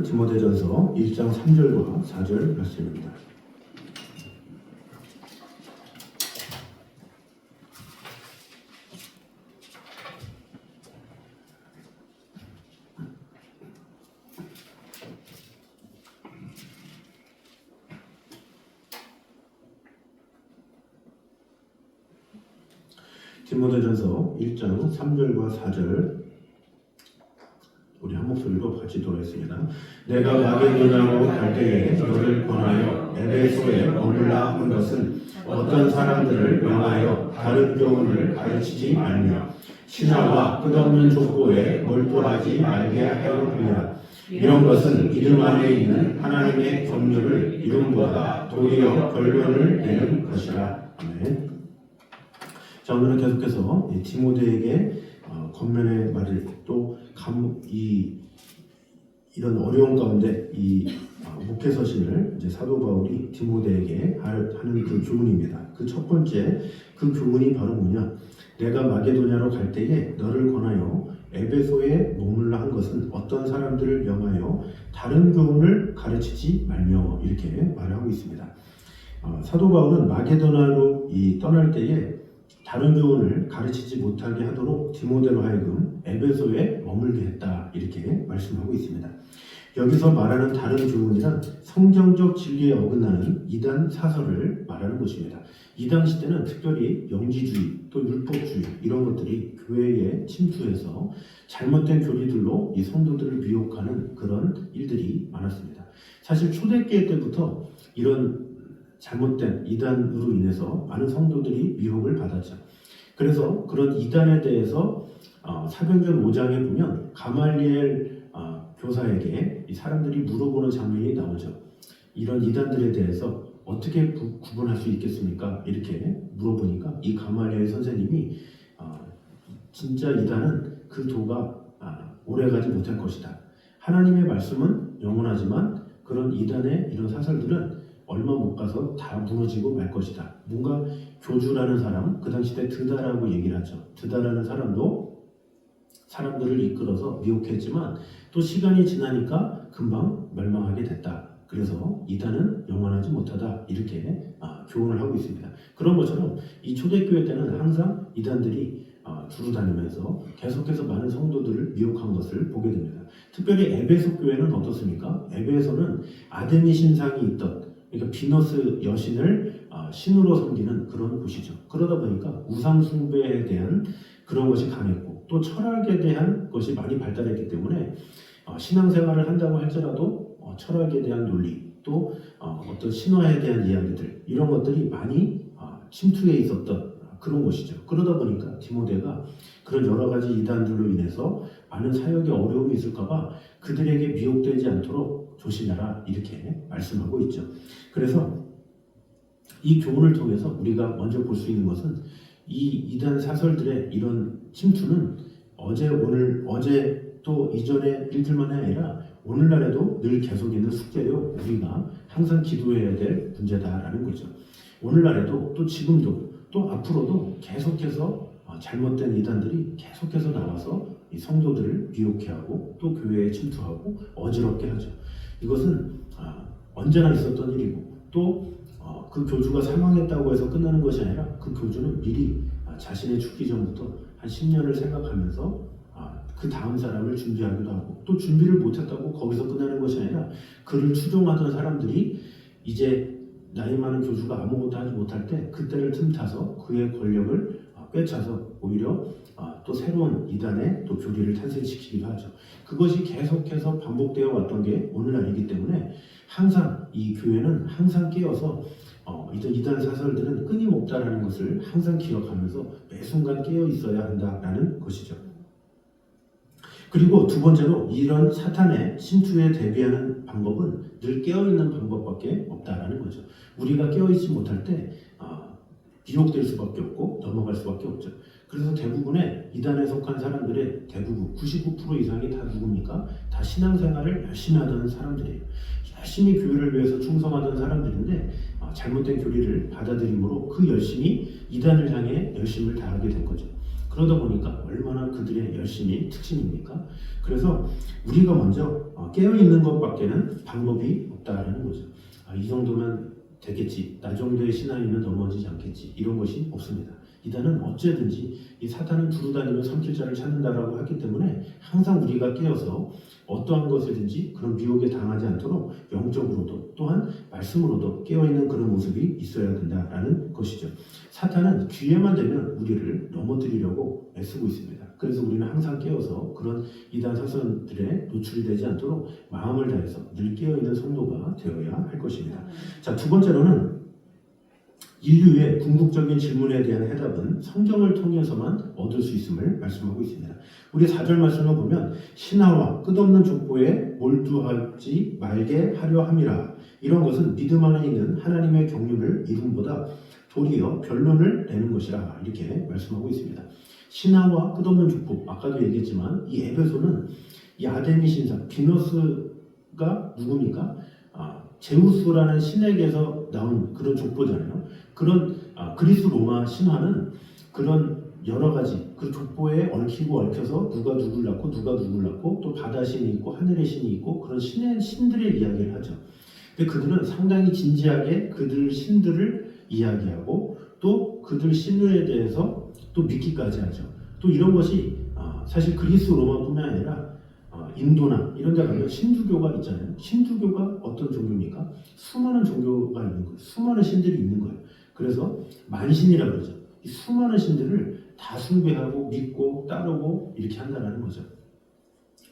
디모데전서 1장 3절과 4절 말씀입니다. 디모데전서 1장 3절과 4절 우리 한 목소리로 같이 돌아있습니다. 내가 마게도냐로 갈 때에 너를 권하여 에베소에 머물라 한 것은 어떤 사람들을 명하여 다른 교훈을 가르치지 말며 신하와 끝없는 족보에 몰두하지 말게 하여 함이라. 이런 것은 이름 안에 있는 하나님의 법률을 이름보다 도리어 결론을 내는 것이라. 아멘. 자, 오늘은 계속해서 디모데에게 겉면의 말을 또 이런 어려운 가운데 목회 서신을 이제 사도 바울이 디모데에게 하는 그 교훈입니다. 그 첫 번째 그 교훈이 바로 뭐냐? 내가 마게도냐로 갈 때에 너를 권하여 에베소에 머물라 한 것은 어떤 사람들을 명하여 다른 교훈을 가르치지 말며 이렇게 말을 하고 있습니다. 사도 바울은 마게도냐로 떠날 때에 다른 교훈을 가르치지 못하게 하도록 디모데로 하여금 에베소에 머물게 했다 이렇게 말씀하고 있습니다. 여기서 말하는 다른 교훈이란 성경적 진리에 어긋나는 이단 사설을 말하는 것입니다. 이 당시 때는 특별히 영지주의 또 율법주의 이런 것들이 교회에 침투해서 잘못된 교리들로 이 성도들을 미혹하는 그런 일들이 많았습니다. 사실 초대교회 때부터 이런 잘못된 이단으로 인해서 많은 성도들이 미혹을 받았죠. 그래서 그런 이단에 대해서 사도행전 5장에 보면 가말리엘 교사에게 이 사람들이 물어보는 장면이 나오죠. 이런 이단들에 대해서 어떻게 구분할 수 있겠습니까? 이렇게 물어보니까 이 가말리엘 선생님이 진짜 이단은 그 도가 오래가지 못할 것이다. 하나님의 말씀은 영원하지만 그런 이단의 이런 사설들은 얼마 못 가서 다 무너지고 말 것이다. 뭔가 교주라는 사람, 그 당시 때 드다라고 얘기를 하죠. 드다라는 사람도 사람들을 이끌어서 미혹했지만 또 시간이 지나니까 금방 멸망하게 됐다. 그래서 이단은 영원하지 못하다. 이렇게 교훈을 하고 있습니다. 그런 것처럼 이 초대교회 때는 항상 이단들이 두루 다니면서 계속해서 많은 성도들을 미혹한 것을 보게 됩니다. 특별히 에베소 교회는 어떻습니까? 에베소는 아데미 신상이 있던 그러니까 비너스 여신을 신으로 섬기는 그런 곳이죠. 그러다 보니까 우상 숭배에 대한 그런 것이 강했고 또 철학에 대한 것이 많이 발달했기 때문에 신앙생활을 한다고 할지라도 철학에 대한 논리 또 어떤 신화에 대한 이야기들 이런 것들이 많이 침투해 있었던 그런 것이죠. 그러다 보니까 디모데가 그런 여러 가지 이단들로 인해서 많은 사역에 어려움이 있을까봐 그들에게 미혹되지 않도록 조심해라 이렇게 말씀하고 있죠. 그래서 이 교훈을 통해서 우리가 먼저 볼 수 있는 것은 이 이단 사설들의 이런 침투는 어제 또 이전의 일들만이 아니라 오늘날에도 늘 계속 있는 숙제요. 우리가 항상 기도해야 될 문제다라는 거죠. 오늘날에도 또 지금도 또 앞으로도 계속해서 잘못된 이단들이 계속해서 나와서 이 성도들을 미혹해하고 또 교회에 침투하고 어지럽게 하죠. 이것은 언제나 있었던 일이고 또 그 교주가 사망했다고 해서 끝나는 것이 아니라 그 교주는 미리 자신의 죽기 전부터 한 10년을 생각하면서 그 다음 사람을 준비하기도 하고 또 준비를 못했다고 거기서 끝나는 것이 아니라 그를 추종하던 사람들이 이제 나이 많은 교주가 아무것도 하지 못할 때 그때를 틈타서 그의 권력을 꿰차서 오히려 또 새로운 이단의 또 교리를 탄생시키기도 하죠. 그것이 계속해서 반복되어 왔던 게 오늘날이기 때문에 항상 이 교회는 항상 깨어서 이단 사설들은 끊임없다라는 것을 항상 기억하면서 매 순간 깨어 있어야 한다라는 것이죠. 그리고 두 번째로 이런 사탄의 침투에 대비하는 방법은 늘 깨어있는 방법밖에 없다라는 거죠. 우리가 깨어있지 못할 때 미혹될 수밖에 없고 넘어갈 수밖에 없죠. 그래서 대부분의 이단에 속한 사람들의 대부분 99% 이상이 다 누굽니까? 다 신앙생활을 열심히 하던 사람들이에요. 열심히 교회를 위해서 충성하던 사람들인데 잘못된 교리를 받아들임으로 그 열심히 이단을 향해 열심을 다하게 된 거죠. 그러다 보니까 얼마나 그들의 열심이 특징입니까? 그래서 우리가 먼저 깨어있는 것밖에는 방법이 없다라는 거죠. 이 정도면 되겠지, 나 정도의 신앙이면 넘어지지 않겠지, 이런 것이 없습니다. 이단은 어쨌든지 이 사탄은 두루다니며 삼킬자를 찾는다라고 했기 때문에 항상 우리가 깨어서 어떠한 것이든지 그런 미혹에 당하지 않도록 영적으로도 또한 말씀으로도 깨어있는 그런 모습이 있어야 된다라는 것이죠. 사탄은 기회만 되면 우리를 넘어뜨리려고 애쓰고 있습니다. 그래서 우리는 항상 깨어서 그런 이단 사선들에 노출이 되지 않도록 마음을 다해서 늘 깨어있는 성도가 되어야 할 것입니다. 자, 두 번째로는 인류의 궁극적인 질문에 대한 해답은 성경을 통해서만 얻을 수 있음을 말씀하고 있습니다. 우리 4절 말씀을 보면 신하와 끝없는 족보에 몰두하지 말게 하려 함이라. 이런 것은 믿음 안에 있는 하나님의 경륜을 이rum보다 도리어 변론을 내는 것이라, 이렇게 말씀하고 있습니다. 신하와 끝없는 족보, 아까도 얘기했지만 이 에베소는 이 아데미 신상, 비너스가 누굽니까? 제우스라는 신에게서 나온 그런 족보잖아요. 그런 그리스 로마 신화는 그런 여러 가지 그 족보에 얽히고 얽혀서 누가 누굴 낳고 누가 누굴 낳고 또 바다 신이 있고 하늘의 신이 있고 그런 신들의 이야기를 하죠. 근데 그들은 상당히 진지하게 그들 신들을 이야기하고 또 그들 신에 대해서 또 믿기까지 하죠. 또 이런 것이 사실 그리스 로마뿐만 아니라 인도나 이런 데 가면 신두교가 있잖아요. 신두교가 어떤 종교입니까? 수많은 종교가 있는 거예요. 수많은 신들이 있는 거예요. 그래서 만신이라고 그러죠. 이 수많은 신들을 다 숭배하고 믿고 따르고 이렇게 한다는 거죠.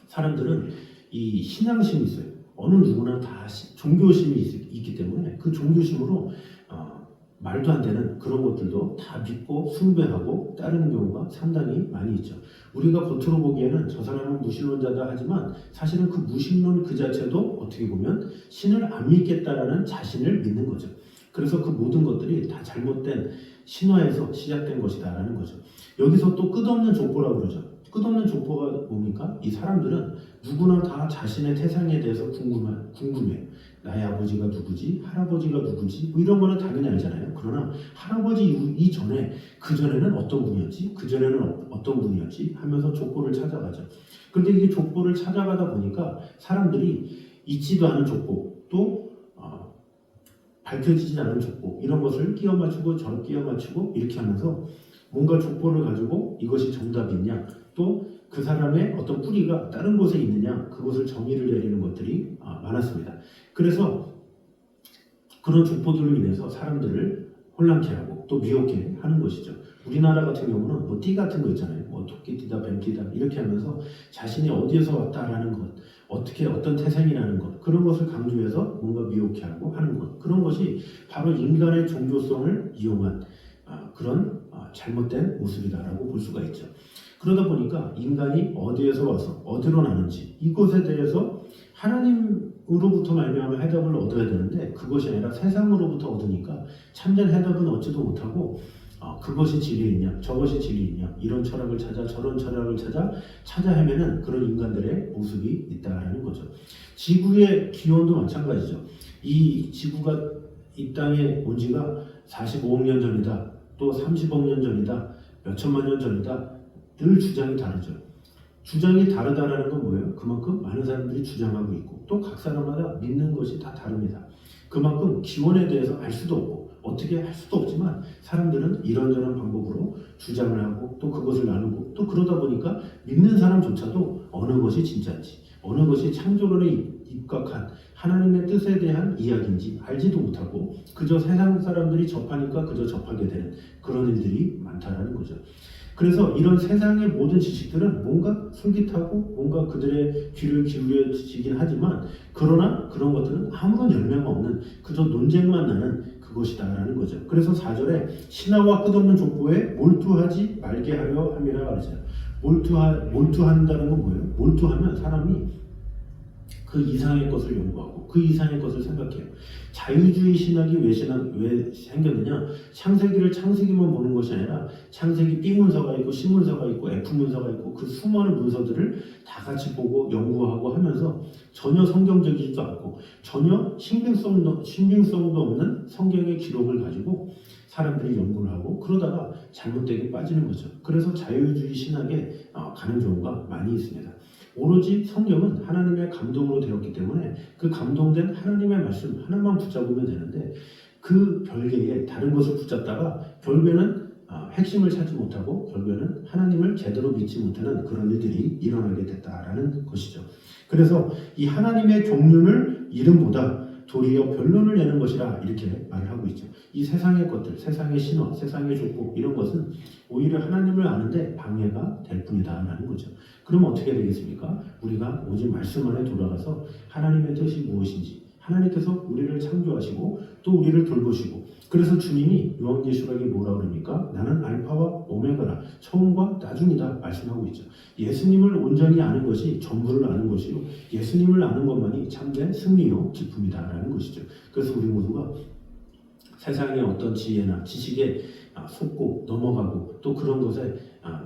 사람들은 이 신앙심이 있어요. 어느 누구나 다 종교심이 있기 때문에 그 종교심으로 말도 안 되는 그런 것들도 다 믿고 숭배하고 따르는 경우가 상당히 많이 있죠. 우리가 겉으로 보기에는 저 사람은 무신론자다 하지만 사실은 그 무신론 그 자체도 어떻게 보면 신을 안 믿겠다라는 자신을 믿는 거죠. 그래서 그 모든 것들이 다 잘못된 신화에서 시작된 것이다라는 거죠. 여기서 또 끝없는 족보라고 그러죠. 끝없는 족보가 뭡니까? 이 사람들은 누구나 다 자신의 태생에 대해서 궁금해요. 나의 아버지가 누구지? 할아버지가 누구지? 뭐 이런 거는 당연히 알잖아요. 그러나 할아버지 이전에 그전에는 어떤 분이었지? 그전에는 어떤 분이었지? 하면서 족보를 찾아가죠. 그런데 이 족보를 찾아가다 보니까 사람들이 있지도 않은 족보, 또 밝혀지지 않은 족보, 이런 것을 끼워 맞추고 저 끼워 맞추고 이렇게 하면서 뭔가 족보를 가지고 이것이 정답이냐, 또 그 사람의 어떤 뿌리가 다른 곳에 있느냐, 그것을 정의를 내리는 것들이 많았습니다. 그래서 그런 족보들로 인해서 사람들을 혼란케 하고 또 미혹게 하는 것이죠. 우리나라 같은 경우는 뭐 띠 같은 거 있잖아요. 뭐 토끼띠다, 뱀띠다 이렇게 하면서 자신이 어디에서 왔다라는 것, 어떻게 어떤 태생이라는 것, 그런 것을 강조해서 뭔가 미혹게 하고 하는 것, 그런 것이 바로 인간의 종교성을 이용한 그런 잘못된 모습이다라고 볼 수가 있죠. 그러다 보니까 인간이 어디에서 와서 어디로 나는지 이것에 대해서 하나님으로부터 말미암아 해답을 얻어야 되는데 그것이 아니라 세상으로부터 얻으니까 참된 해답은 얻지도 못하고 그것이 진리이냐 저것이 진리이냐 이런 철학을 찾아 저런 철학을 찾아 헤매는 그런 인간들의 모습이 있다라는 거죠. 지구의 기원도 마찬가지죠. 이 지구가 이 땅에 온 지가 45억 년 전이다, 또 30억 년 전이다, 몇 천만 년 전이다, 늘 주장이 다르죠. 주장이 다르다라는 건 뭐예요? 그만큼 많은 사람들이 주장하고 있고 또 각 사람마다 믿는 것이 다 다릅니다. 그만큼 기원에 대해서 알 수도 없고 어떻게 할 수도 없지만 사람들은 이런저런 방법으로 주장을 하고 또 그것을 나누고 또 그러다 보니까 믿는 사람조차도 어느 것이 진짜인지 어느 것이 창조론에 입각한 하나님의 뜻에 대한 이야기인지 알지도 못하고 그저 세상 사람들이 접하니까 그저 접하게 되는 그런 일들이 많다라는 거죠. 그래서 이런 세상의 모든 지식들은 뭔가 솔깃하고 뭔가 그들의 귀를 기울여지긴 하지만 그러나 그런 것들은 아무런 열매가 없는 그저 논쟁만 나는 그것이다라는 거죠. 그래서 4절에 신하와 끝없는 족보에 몰두하지 말게 하려 함이라 그러죠. 몰두한다는 건 뭐예요? 몰두하면 사람이 그 이상의 것을 연구하고 그 이상의 것을 생각해요. 자유주의 신학이 왜 생겼느냐? 창세기를 창세기만 보는 것이 아니라 창세기 B문서가 있고 C문서가 있고 F문서가 있고 그 수많은 문서들을 다 같이 보고 연구하고 하면서 전혀 성경적이지도 않고 전혀 신빙성도 없는 성경의 기록을 가지고 사람들이 연구를 하고 그러다가 잘못되게 빠지는 거죠. 그래서 자유주의 신학에 가는 경우가 많이 있습니다. 오로지 성경은 하나님의 감동으로 되었기 때문에 그 감동된 하나님의 말씀 하나만 붙잡으면 되는데 그 별개에 다른 것을 붙잡다가 결국에는 핵심을 찾지 못하고 결국에는 하나님을 제대로 믿지 못하는 그런 일들이 일어나게 됐다라는 것이죠. 그래서 이 하나님의 종륜을 이름보다 도리어 변론을 내는 것이라 이렇게 말을 하고 있죠. 이 세상의 것들, 세상의 신화, 세상의 족보 이런 것은 오히려 하나님을 아는데 방해가 될 뿐이다라는 거죠. 그러면 어떻게 되겠습니까? 우리가 오직 말씀 안에 돌아가서 하나님의 뜻이 무엇인지 하나님께서 우리를 창조하시고 또 우리를 돌보시고 그래서 주님이 요한계시록에 뭐라 그럽니까? 나는 알파와 오메가라 처음과 나중이다 말씀하고 있죠. 예수님을 온전히 아는 것이 전부를 아는 것이요 예수님을 아는 것만이 참된 승리요 기쁨이다라는 것이죠. 그래서 우리 모두가 세상의 어떤 지혜나 지식에 속고 넘어가고 또 그런 것에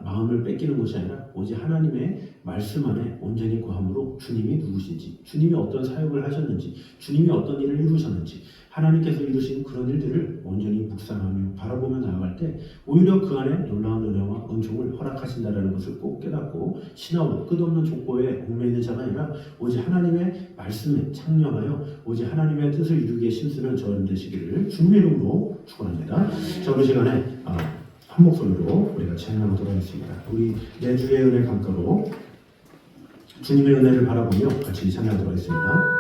마음을 뺏기는 것이 아니라 오직 하나님의 말씀 안에 온전히 구함으로 주님이 누구신지 주님이 어떤 사역을 하셨는지 주님이 어떤 일을 이루셨는지 하나님께서 이루신 그런 일들을 온전히 묵상하며 바라보며 나아갈 때 오히려 그 안에 놀라운 은혜와 은총을 허락하신다는 것을 꼭 깨닫고 신하고 끝없는 족보에 얽매이는 자가 아니라 오직 하나님의 말씀에 창념하여 오직 하나님의 뜻을 이루기에 힘쓰는 저는 되시기를 주님의 이름으로 축원합니다. 자, 오늘 시간에 한 목소리로 우리가 찬양하도록 하겠습니다. 우리 내 주의 은혜 강가로 주님의 은혜를 바라보며 같이 찬양하도록 하겠습니다.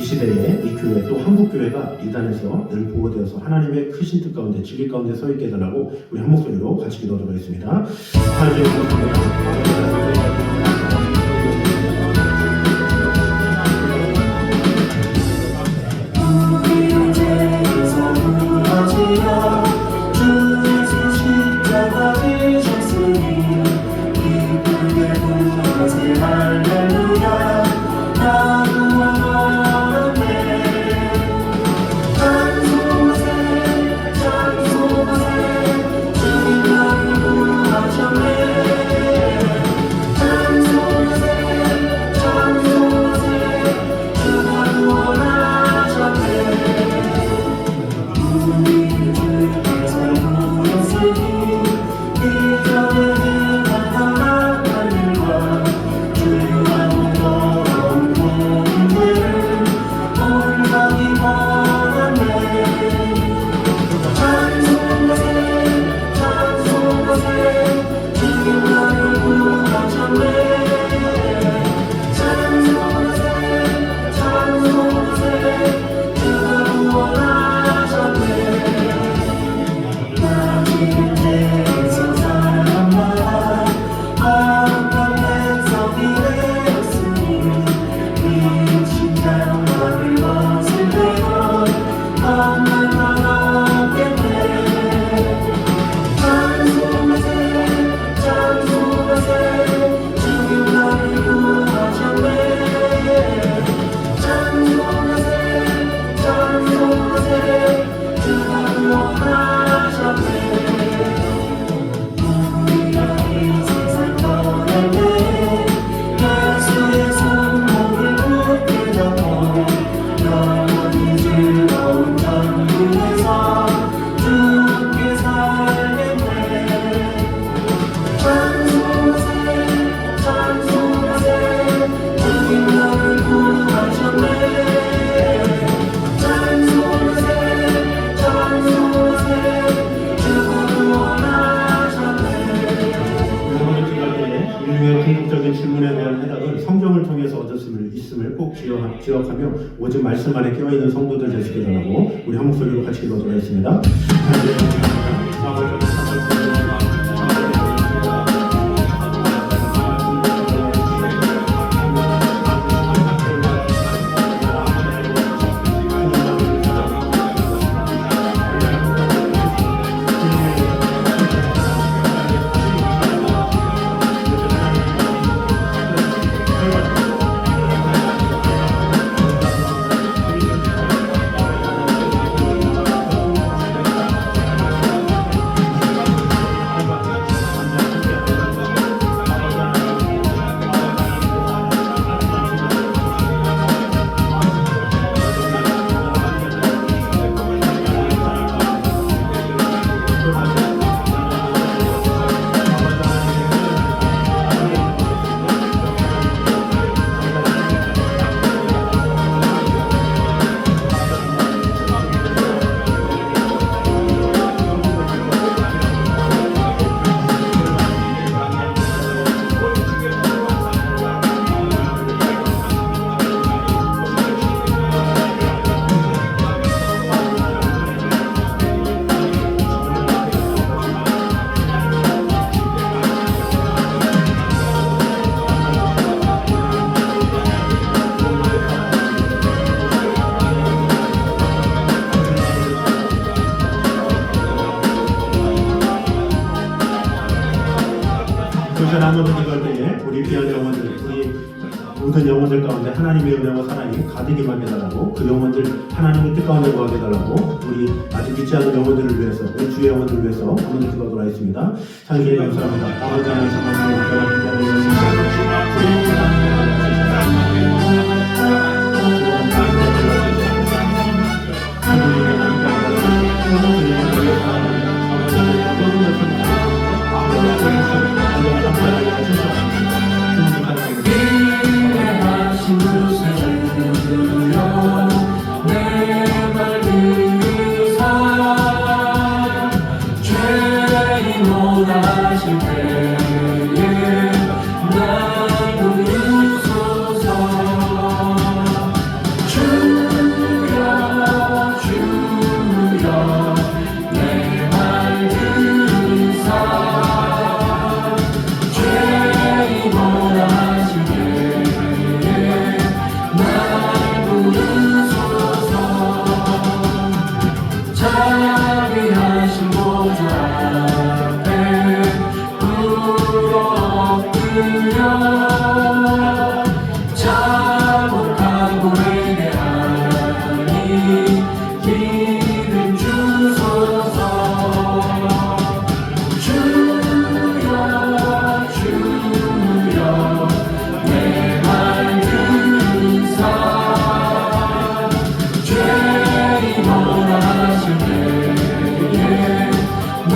시대에 이 교회 또 한국교회가 이단에서 늘 보호되어서 하나님의 크신 뜻 가운데 진리 가운데 서 있게 해달라고 우리 한 목소리로 같이 기도하도록 하겠습니다. 하나님 있음을 꼭 기억하며 오직 말씀 안에 깨어있는 성도들 되시게 달라고 우리 한 목소리로 같이 기도하도록 하겠습니다. 하나님을 이걸 때에 우리 귀한 영혼들, 우리 모든 영혼들 가운데 하나님의 은혜와 사랑이 가득히 임하게 달라고, 그 영혼들 하나님의 뜻 가운데 거하게 달라고, 우리 아직 믿지 않은 영혼들을 위해서, 우리 주의 영혼들을 위해서 오늘 기도하도록 하겠습니다. 상기에 감사합니다. 아버지 하나님 원하실 때에 나도 자비하신 보좌 앞에 울어 엎드려 자복하고 회개하니 기름 주소서. 주여 주여 내 말 듣사 죄인오라 하실 때에 날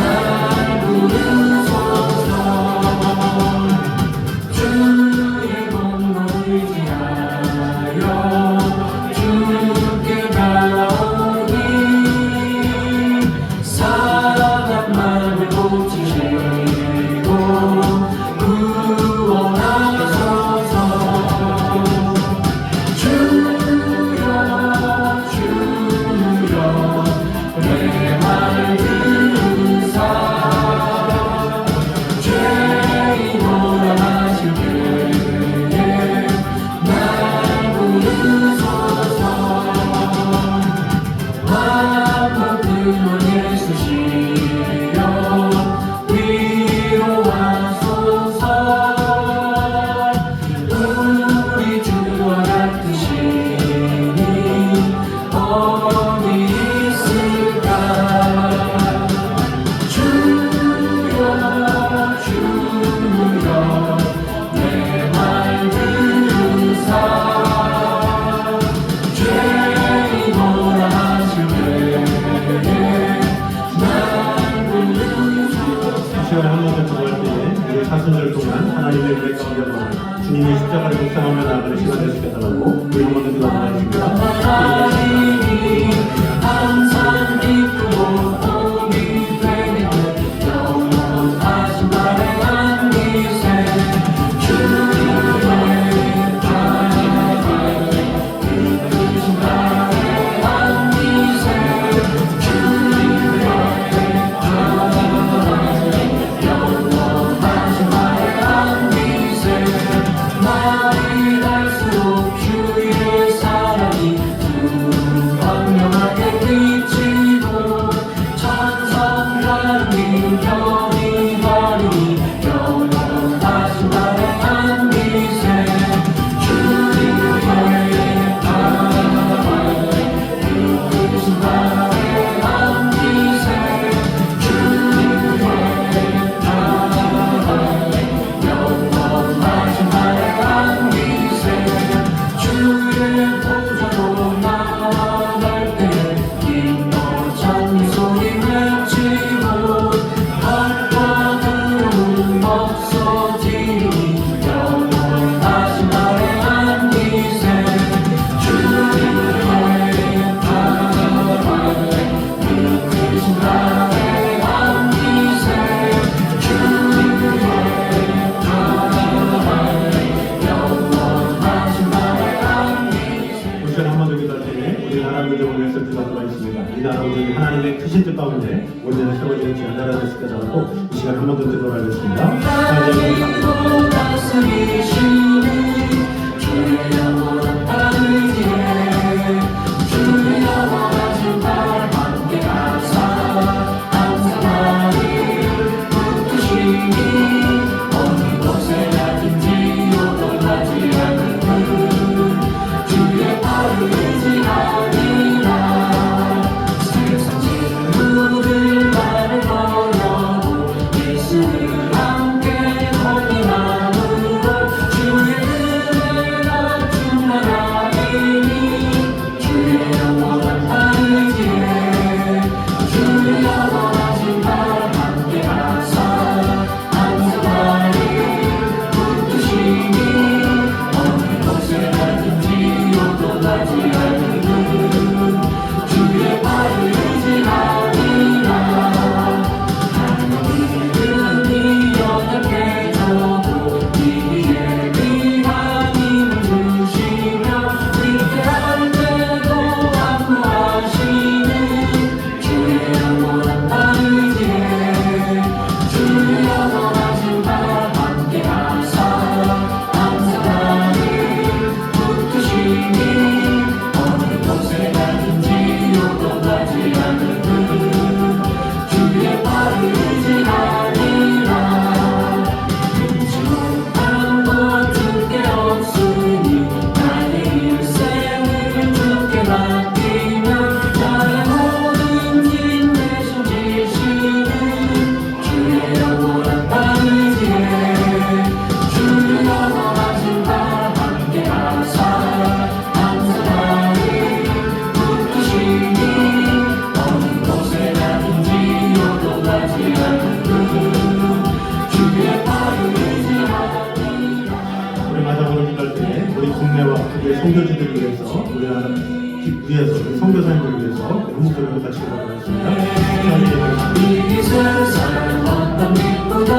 부르소서. 주의 공로 의지하여 주께 나오니 사단 마음을 고치시고 구원하소서. 주여 주여 내 말 듣사 죄인오라 하실 때에 날 부르소서. 화목으로 예수시여 위로하소서. 우리 주와 같으시니 어디 있을까. 주여 주여 내 말 듣사 죄인오라 하실 때에 날 부르소서. 이 시간에 한 번 더 기도할 때에 우리 사순절 동안 하나님의 은혜 가운데 주님의 십자가를 묵상하며 나아가는 시간 될 수 있겠다고 우리 한 번 더 기도하겠습니다. 하나님이 항상 기쁘고 복이 되는 영원하신 나의 안기세. 주의 이끄신 나의 안기세. 주의 영원하신 나의 안기세. 날이 갈수록 주의 사랑이 광명하게 비치고 천성같은 별이 바르니 영원하신 나의 안기세. 주의 이끄신 나의 안기세. 주의 영원하신 나의 안기세. 주의 보좌로 나아갈 때 기뻐 찬미 소리 외치고 활과 구름 없어지니 영원하신 나의 안기세. 주의 이끄신 나의 안기세. 주의 영원하신 나의 안기세. 이 시간에 한 번 더 기도할 때에 우리 나라 민족을 위해서 기도하도록 하겠습니다. 이 나라 민족이 하나님의 크신 뜻 가운데 온전히 세워지는 귀한 나라 될 수 있겠다고 이 시간에 한 번 더 기도를 하겠습니다. 하나님으로 다스리시는 주의 영원한 의지에 주의 영원하신 발 함께 가사 항상 나를 붙드시니 어느 곳에 가든지 요동하지 않는 주의 발을 의지하리라. 세상 친구들 나를 버려도 예수를 함께 건너나무로 주의 은혜가 주 선교지들을 위해서 우리 위해서 우리 선교사님들을 위해서 한국교회를 같이 기도하겠습니다. 이 세상 어떤 빛보다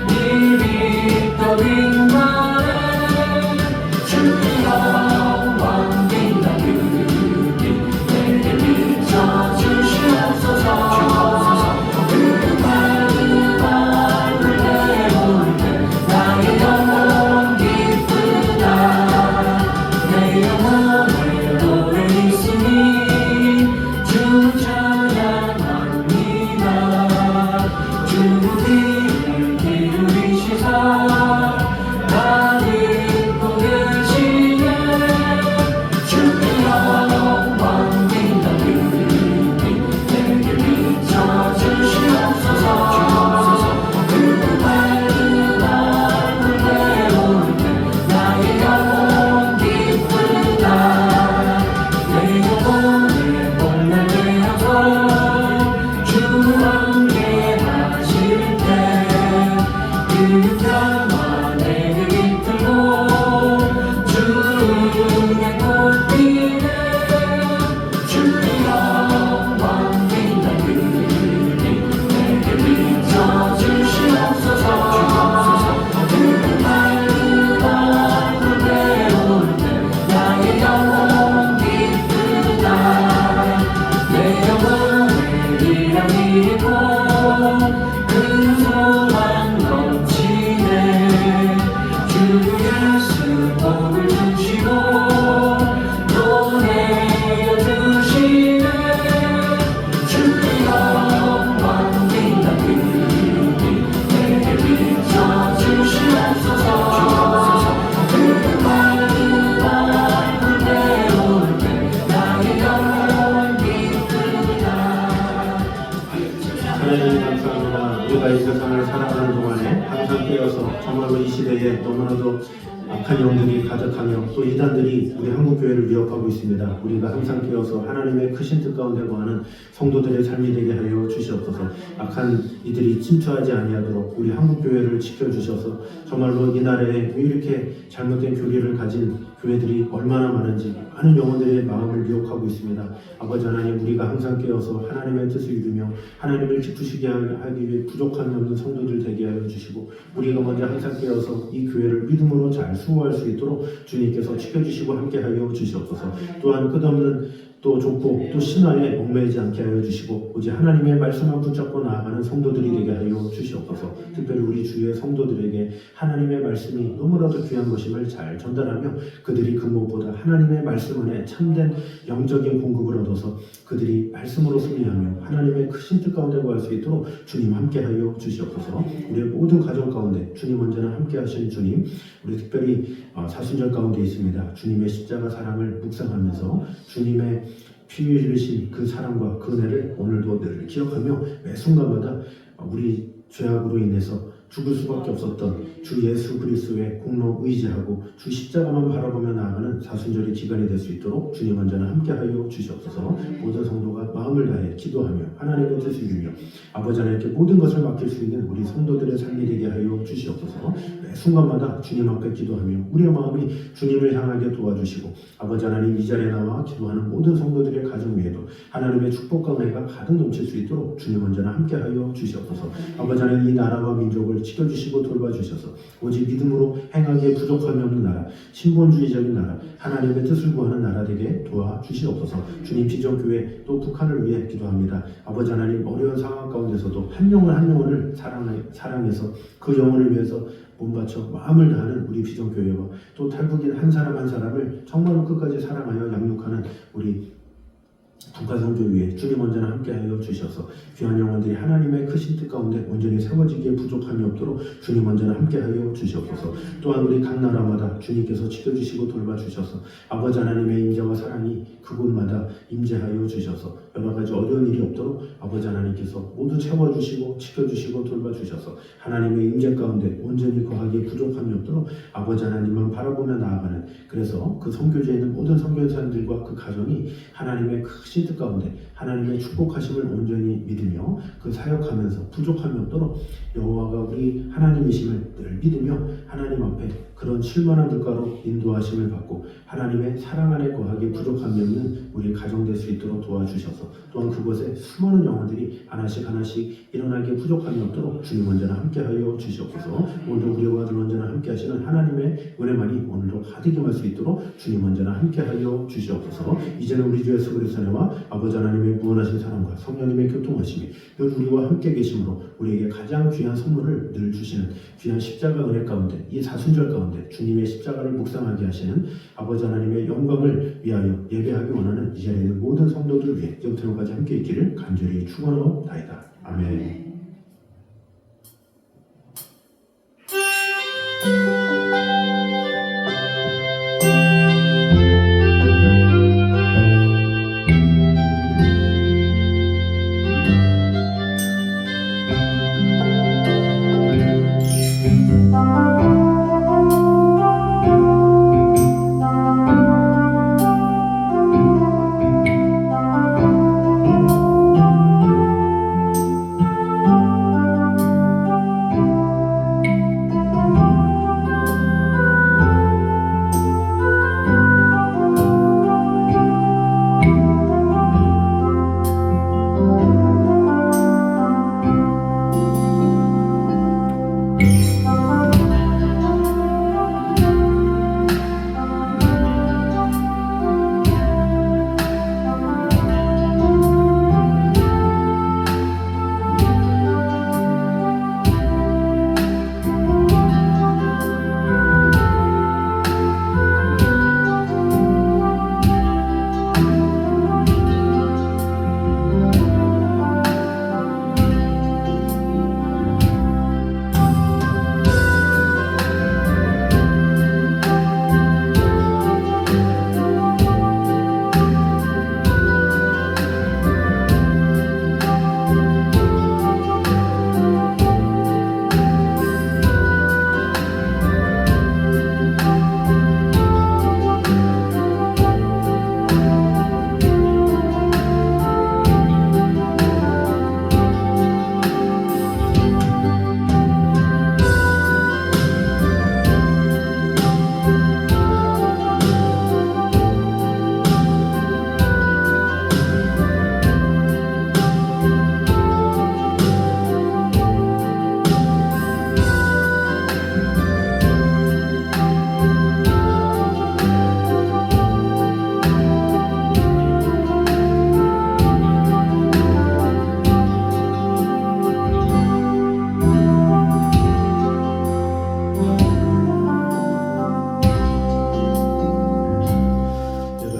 이 빛 더 빛나네 주의 영광 빛나 그빛 내게 비춰주시옵소서 그 밝은 하늘 내올 때 나의 영혼 기쁘다 내 영혼의 노래 있으니 주 찬양합니다 주 귀를 기울이시사 나 듣고 계시네 주의 영광 빛나 그빛 내게 비춰주시옵소서 그 밝은 하늘 내올 때 나의 영혼 기쁘다 내 영혼을 복날게 하소 주 함께 하실 때그 평화 내게 깃들고 주의 꽃피네 주의 영광 빛나 그빛 내게 비춰주시옵소서 그 밝은 하늘 내올 때 나의 영혼 기쁘다 내 영혼을 이랑이 있고 그 소망 넘치네 주 예수 복을 주시고 또 내어주시네 주의 영광 빛나 그빛 내게 비춰주시옵소서 그 밝은 하늘 내올 때 나의 영혼 기쁘다 하나님 감사합니다. 우리가 이 세상을 살아가는 동안에 항상 깨어서 정말로 이 시대에 너무나도 악한 영들이 가득하며 또 이단들이 우리 한국교회를 위협하고 있습니다. 우리가 항상 깨어서 하나님의 크신 뜻 가운데 거하는 성도들의 삶이 되게 하여 주시옵소서. 악한 이들이 침투하지 아니하도록 우리 한국교회를 지켜주셔서 정말로 이 나라에 왜 이렇게 잘못된 교리를 가진 교회들이 얼마나 많은지 많은 영혼들의 마음을 미혹하고 있습니다. 아버지 하나님, 우리가 항상 깨어서 하나님의 뜻을 이루며 하나님을 기쁘시게 하기 위해 부족함이 없는 성도들 되게 하여 주시고 우리가 먼저 항상 깨어서 이 교회를 믿음으로 잘 수호할 수 있도록 주님께서 지켜주시고 함께하여 주시옵소서. 또한 끝없는 또 좁고 또 신화에 얽매이지 않게 하여 주시고 오직 하나님의 말씀만 붙잡고 나아가는 성도들이 되게 하여 주시옵소서. 특별히 우리 주의 성도들에게 하나님의 말씀이 너무나도 귀한 것임을 잘 전달하며 그들이 그 무엇보다 하나님의 말씀 안에 참된 영적인 공급을 얻어서 그들이 말씀으로 승리하며 하나님의 크신 뜻 가운데 거할 수 있도록 주님 함께하여 주시옵소서. 우리의 모든 가정 가운데 주님 언제나 함께하신 주님, 우리 특별히 사순절 가운데 있습니다. 주님의 십자가 사랑을 묵상하면서 주님의 피 흘리신 그 사랑과 그 은혜를 오늘도 늘 기억하며 매 순간마다 우리 죄악으로 인해서 죽을 수밖에 없었던 주 예수 그리스도의 공로 의지하고 주 십자가만 바라보며 나아가는 사순절의 기간이 될 수 있도록 주님 언제나 함께하여 주시옵소서. 모든 성도가 마음을 다해 기도하며 하나님의 뜻을 이루며 아버지 하나님께 모든 것을 맡길 수 있는 우리 성도들의 삶이 되게 하여 주시옵소서. 매 순간마다 주님 앞에 기도하며 우리의 마음이 주님을 향하게 도와주시고 아버지 하나님, 이 자리에 나와 기도하는 모든 성도들의 가정 위에도 하나님의 축복과 은혜가 가득 넘칠 수 있도록 주님 언제나 함께하여 주시옵소서. 아버지 하나님, 이 나라와 민족을 지켜주시고 돌봐주셔서 오직 믿음으로 행하기에 부족함이 없는 나라, 신본주의적인 나라, 하나님의 뜻을 구하는 나라 되게 도와주시옵소서. 주님, 비전교회 또 북한을 위해 기도합니다. 아버지 하나님, 어려운 상황 가운데서도 한 영혼 한 영혼을 사랑해서 그 영혼을 위해서 몸바쳐 마음을 다하는 우리 비전교회와 또 탈북인 한 사람 한 사람을 정말로 끝까지 사랑하여 양육하는 우리 북한성교회에 주님 언제나 함께하여 주셔서 귀한 영혼들이 하나님의 크신 뜻 가운데 온전히 세워지기에 부족함이 없도록 주님 언제나 함께하여 주시옵소서. 또한 우리 각 나라마다 주님께서 지켜주시고 돌봐주셔서 아버지 하나님의 임재와 사랑이 그곳마다 임재하여 주셔서 여러 가지 어려운 일이 없도록 아버지 하나님께서 모두 채워주시고 지켜주시고 돌봐주셔서 하나님의 임재 가운데 온전히 거하기에 부족함이 없도록 아버지 하나님만 바라보며 나아가는, 그래서 그 선교지에 있는 모든 선교사님들과 그 가정이 하나님의 크신 뜻 가운데 하나님의 축복하심을 온전히 믿으며 그 사역하면서 부족함이 없도록 여호와가 우리 하나님이심을 늘 믿으며 하나님 앞에 그런 쉴만한 물가로 인도하심을 받고 하나님의 사랑 안에 거하기 부족함이 없는 우리 가정 될 수 있도록 도와주셔서 또한 그곳에 수많은 영혼들이 하나씩 하나씩 일어나기 부족함이 없도록 주님 언제나 함께하여 주시옵소서. 오늘도 우리와 늘 언제나 함께하시는 하나님의 은혜만이 오늘도 가득 임할 수 있도록 주님 언제나 함께하여 주시옵소서. 이제는 우리 주 예수 그리스도의 은혜와 아버지 하나님의 무한하신 사랑과 성령님의 교통하심이 늘 우리와 함께 계심으로 우리에게 가장 귀한 선물을 늘 주시는 귀한 십자가 은혜 가운데 이 사순절 가운데 주님의 십자가를 묵상하게 하시는 아버지 하나님의 영광을 위하여 예배하기 원하는 이 자리에 있는 모든 성도들을 위해 영태로까지 함께 있기를 간절히 축원하옵나이다. 아멘.